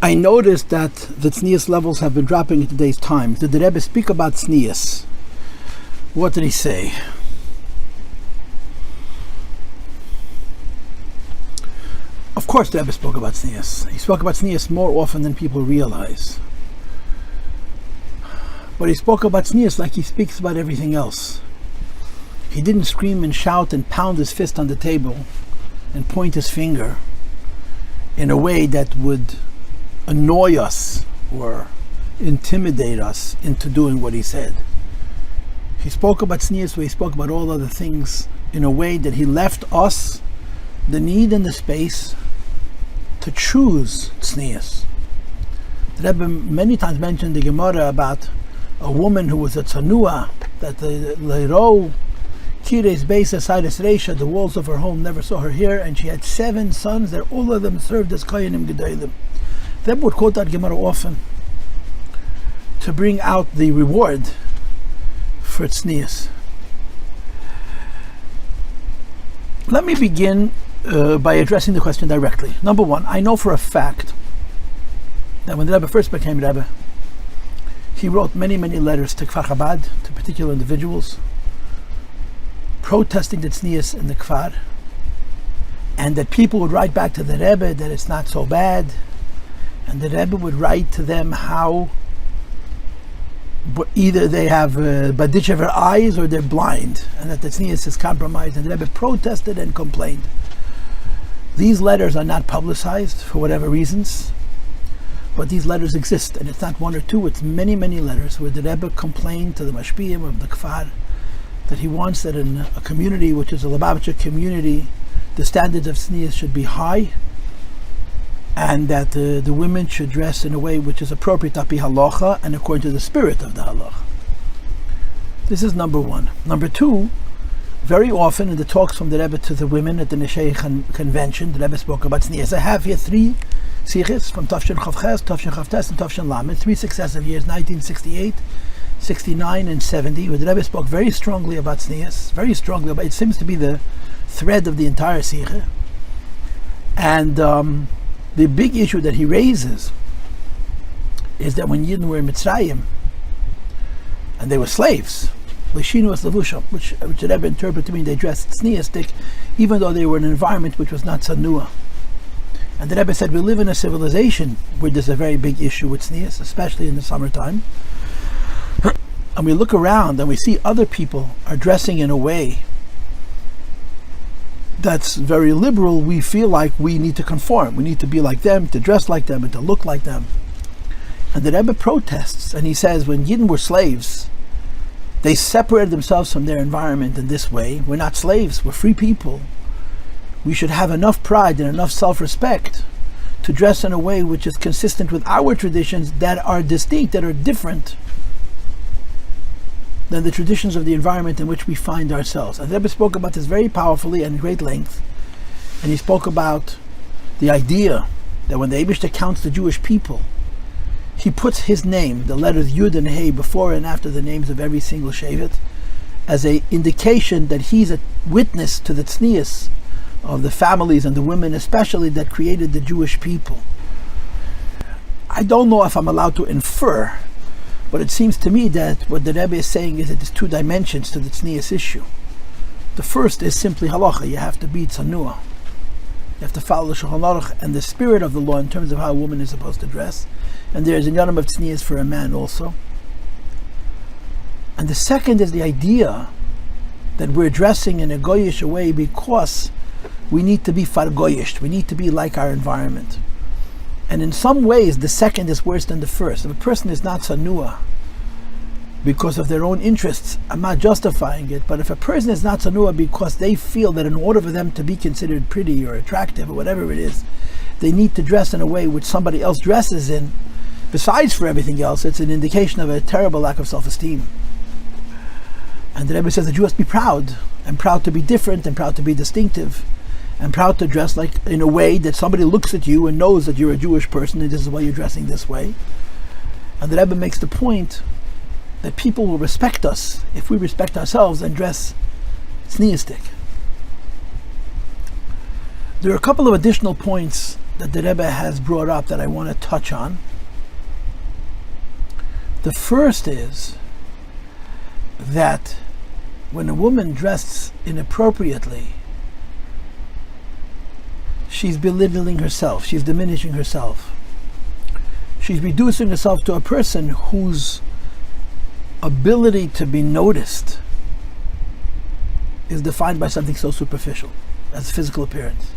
I noticed that the tznius levels have been dropping in today's times. Did the Rebbe speak about tznius? What did he say? Of course the Rebbe spoke about tznius. He spoke about tznius more often than people realize. But he spoke about tznius like he speaks about everything else. He didn't scream and shout and pound his fist on the table and point his finger in a way that would annoy us or intimidate us into doing what he said. He spoke about tznius where he spoke about all other things in a way that he left us the need and the space to choose tznius. The Rebbe many times mentioned the Gemara about a woman who was a tzanua, that the leiro kires beis asayis reisha, the walls of her home never saw her hair, and she had 7 sons that all of them served as koyanim gedolim. The Rebbe would quote that Gemara often to bring out the reward for tznius. Let me begin by addressing the question directly. Number one, I know for a fact that when the Rebbe first became Rebbe, he wrote many letters to Kfar Chabad, to particular individuals, protesting the tznius in the Kfar, and that people would write back to the Rebbe that it's not so bad, and the Rebbe would write to them how either they have baditchever eyes or they're blind, and that the tznius is compromised, and the Rebbe protested and complained. These letters are not publicized for whatever reasons, but these letters exist, and it's not 1 or 2, it's many letters where the Rebbe complained to the mashpiyim of the Kfar that he wants that in a community which is a Lubavitcher community, the standards of tznius should be high, and that the women should dress in a way which is appropriate api halacha and according to the spirit of the halacha. This is number one. Number two, very often in the talks from the Rebbe to the women at the Neshei convention, the Rebbe spoke about tznius. I have here 3 sichos from Tafshin Chavches, Tafshin Chavtes, and Tafshin Lamed, 3 successive years, 1968, 69, and 70, where the Rebbe spoke very strongly about tznius, very strongly about it. Seems to be the thread of the entire sicha. And the big issue that he raises is that when Yidden were in Mitzrayim and they were slaves, Lishinu was levusham, which the Rebbe interpreted to mean they dressed tzniistic, even though they were in an environment which was not tzanua. And the Rebbe said we live in a civilization where there's a very big issue with tznius, especially in the summertime. And we look around and we see other people are dressing in a way that's very liberal. We feel like we need to conform. We need to be like them, to dress like them, and to look like them. And the Rebbe protests, and he says when Yidden were slaves, they separated themselves from their environment in this way. We're not slaves, we're free people. We should have enough pride and enough self-respect to dress in a way which is consistent with our traditions that are distinct, that are different than the traditions of the environment in which we find ourselves. And the Rebbe spoke about this very powerfully and in great length. And he spoke about the idea that when the Eibishter counts the Jewish people, he puts his name, the letters Yud and Hey, before and after the names of every single Shevet, as an indication that he's a witness to the tznius of the families and the women especially that created the Jewish people. I don't know if I'm allowed to infer, but it seems to me that what the Rebbe is saying is that there's 2 dimensions to the tznius issue. The first is simply halacha. You have to be tzanua. You have to follow the Shulchan Aruch and the spirit of the law in terms of how a woman is supposed to dress. And there's a yanim of tznius for a man also. And the second is the idea that we're dressing in a goyish way because we need to be fargoyish. We need to be like our environment. And in some ways, the second is worse than the first. If a person is not tzanua because of their own interests, I'm not justifying it, but if a person is not tzanua because they feel that in order for them to be considered pretty or attractive or whatever it is, they need to dress in a way which somebody else dresses in, besides for everything else, it's an indication of a terrible lack of self-esteem. And the Rebbe says that you must be proud, and proud to be different, and proud to be distinctive, and proud to dress like in a way that somebody looks at you and knows that you're a Jewish person and this is why you're dressing this way. And the Rebbe makes the point that people will respect us if we respect ourselves and dress tzniistic. There are a couple of additional points that the Rebbe has brought up that I want to touch on. The first is that when a woman dresses inappropriately, she's belittling herself, she's diminishing herself. She's reducing herself to a person whose ability to be noticed is defined by something so superficial as physical appearance.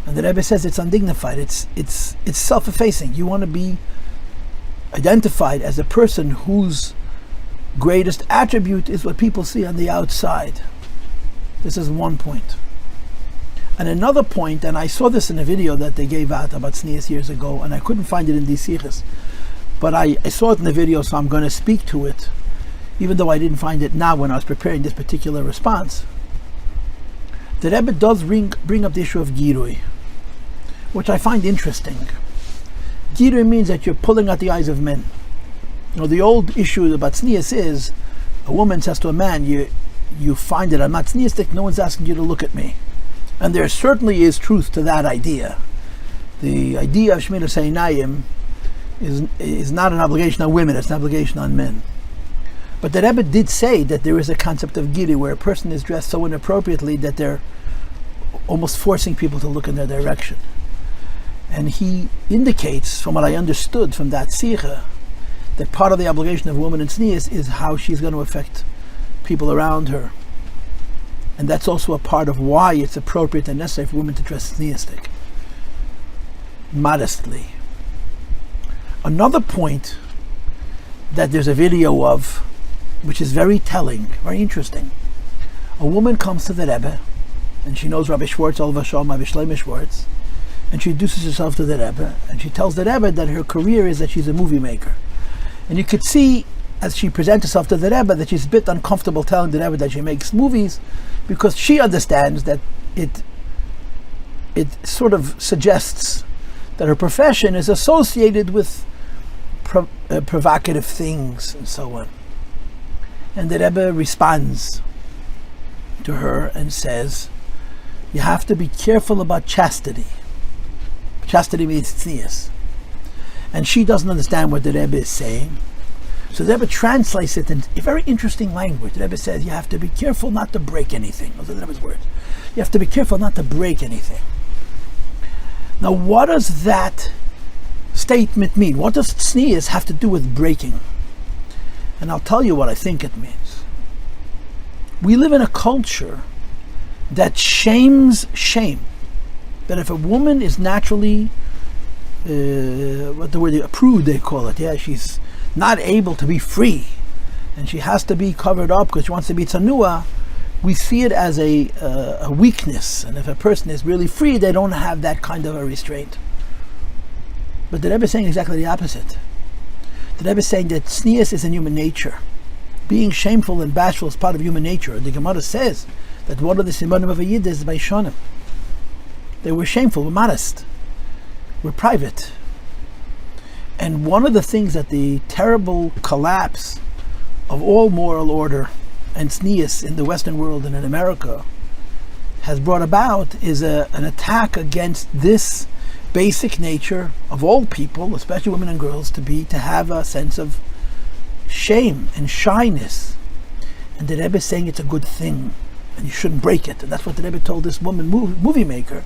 And the Rebbe says it's undignified, it's self-effacing. You want to be identified as a person whose greatest attribute is what people see on the outside. This is one point. And another point, and I saw this in a video that they gave out about tznius years ago, and I couldn't find it in these sichos, but I saw it in the video, so I'm going to speak to it, even though I didn't find it now when I was preparing this particular response. The Rebbe does bring up the issue of girui, which I find interesting. Girui means that you're pulling out the eyes of men. You know, the old issue about tznius is, a woman says to a man, you find that I'm not tzniistic, no one's asking you to look at me. And there certainly is truth to that idea. The idea of shmirat anayim is not an obligation on women, it's an obligation on men. But the Rebbe did say that there is a concept of girui where a person is dressed so inappropriately that they're almost forcing people to look in their direction. And he indicates, from what I understood from that sikha, that part of the obligation of a woman in tznius is how she's going to affect people around her. And that's also a part of why it's appropriate and necessary for women to dress tzniistic, modestly. Another point that there's a video of, which is very telling, very interesting. A woman comes to the Rebbe, and she knows Rabbi Schwartz, Rabbi Shlomo Schwartz, and she introduces herself to the Rebbe, and she tells the Rebbe that her career is that she's a movie maker. And you could see, as she presents herself to the Rebbe, that she's a bit uncomfortable telling the Rebbe that she makes movies, because she understands that it sort of suggests that her profession is associated with provocative things and so on. And the Rebbe responds to her and says, you have to be careful about chastity. Chastity means tznius. And she doesn't understand what the Rebbe is saying. So the Rebbe translates it in a very interesting language. The Rebbe says, you have to be careful not to break anything. Those are the Rebbe's words. You have to be careful not to break anything. Now, what does that statement mean? What does tznius have to do with breaking? And I'll tell you what I think it means. We live in a culture that shames shame. That if a woman is naturally, a prude they call it, she's not able to be free, and she has to be covered up because she wants to be tzanua, we see it as a weakness. And if a person is really free, they don't have that kind of a restraint. But the Rebbe is saying exactly the opposite. The Rebbe is saying that tznius is in human nature. Being shameful and bashful is part of human nature. The Gemara says that one of the simanim of a yid is by shonim. They were shameful, were modest, were private. And one of the things that the terrible collapse of all moral order and tznius in the Western world and in America has brought about is an attack against this basic nature of all people, especially women and girls, to have a sense of shame and shyness. And the Rebbe is saying it's a good thing and you shouldn't break it. And that's what the Rebbe told this woman, movie maker,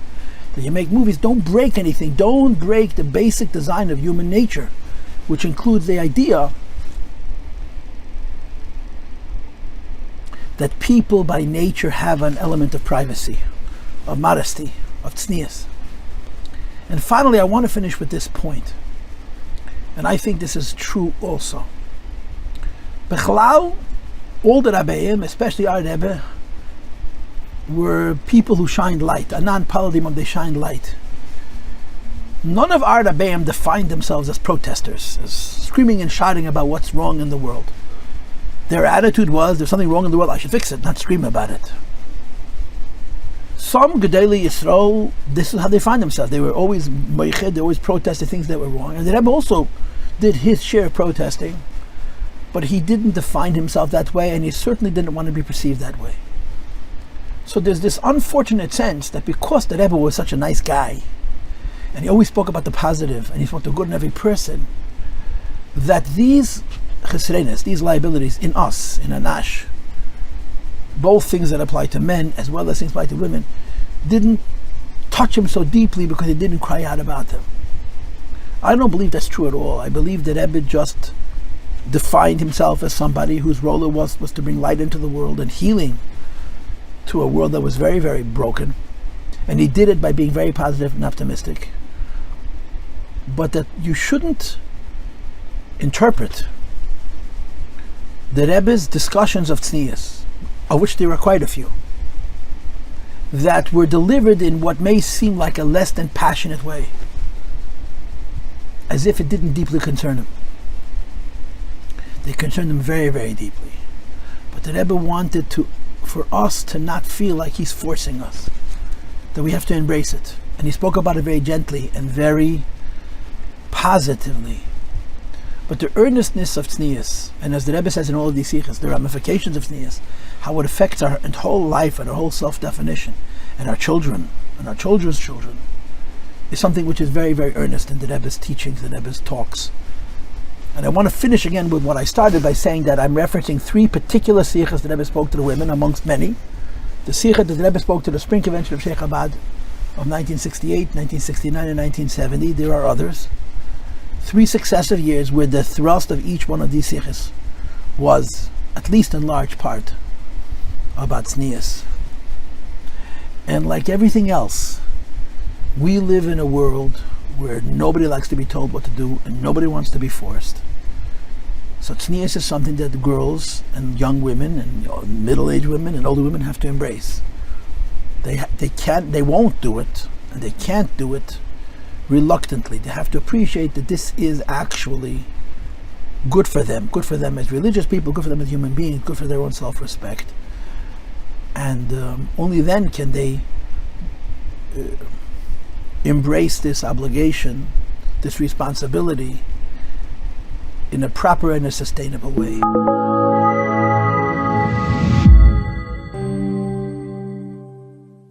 that you make movies, don't break anything, don't break the basic design of human nature, which includes the idea that people by nature have an element of privacy, of modesty, of tznius. And finally, I want to finish with this point, and I think this is true also. Bechlal, all the Rabbeim, especially our Rebbe, were people who shined light, anan paladim, they shined light. None of our Rabbeim defined themselves as protesters, as screaming and shouting about what's wrong in the world. Their attitude was, there's something wrong in the world, I should fix it, not scream about it. Some Gedolei Yisrael, this is how they find themselves. They were always moiched, they always protested things that were wrong. And the Rebbe also did his share of protesting, but he didn't define himself that way, and he certainly didn't want to be perceived that way. So there's this unfortunate sense that because the Rebbe was such a nice guy, and he always spoke about the positive, and he spoke the good in every person, that these chesrenes, these liabilities in us, in Anash, both things that apply to men as well as things apply to women, didn't touch him so deeply because he didn't cry out about them. I don't believe that's true at all. I believe that Rebbe just defined himself as somebody whose role it was to bring light into the world and healing to a world that was very, very broken. And he did it by being very positive and optimistic. But that you shouldn't interpret the Rebbe's discussions of tznius, of which there are quite a few, that were delivered in what may seem like a less than passionate way, as if it didn't deeply concern him. They concerned him very, very deeply. But the Rebbe wanted for us to not feel like he's forcing us, that we have to embrace it. And he spoke about it very gently and very positively. But the earnestness of tznius, and as the Rebbe says in all of these sichos, the ramifications of tznius, how it affects our whole life and our whole self-definition, and our children, and our children's children, is something which is very, very earnest in the Rebbe's teachings, the Rebbe's talks. And I want to finish again with what I started by saying, that I'm referencing three particular sichos the Rebbe spoke to the women, amongst many. The sicha that the Rebbe spoke to the Spring Convention of Sheikh Chabad of 1968, 1969, and 1970. There are others. 3 successive years where the thrust of each one of these sichos was, at least in large part, about tznius. And like everything else, we live in a world where nobody likes to be told what to do and nobody wants to be forced. So tznius is something that girls and young women and middle-aged women and older women have to embrace. They won't do it, and they can't do it reluctantly. They have to appreciate that this is actually good for them as religious people, good for them as human beings, good for their own self-respect. And only then can they embrace this obligation, this responsibility, in a proper and a sustainable way.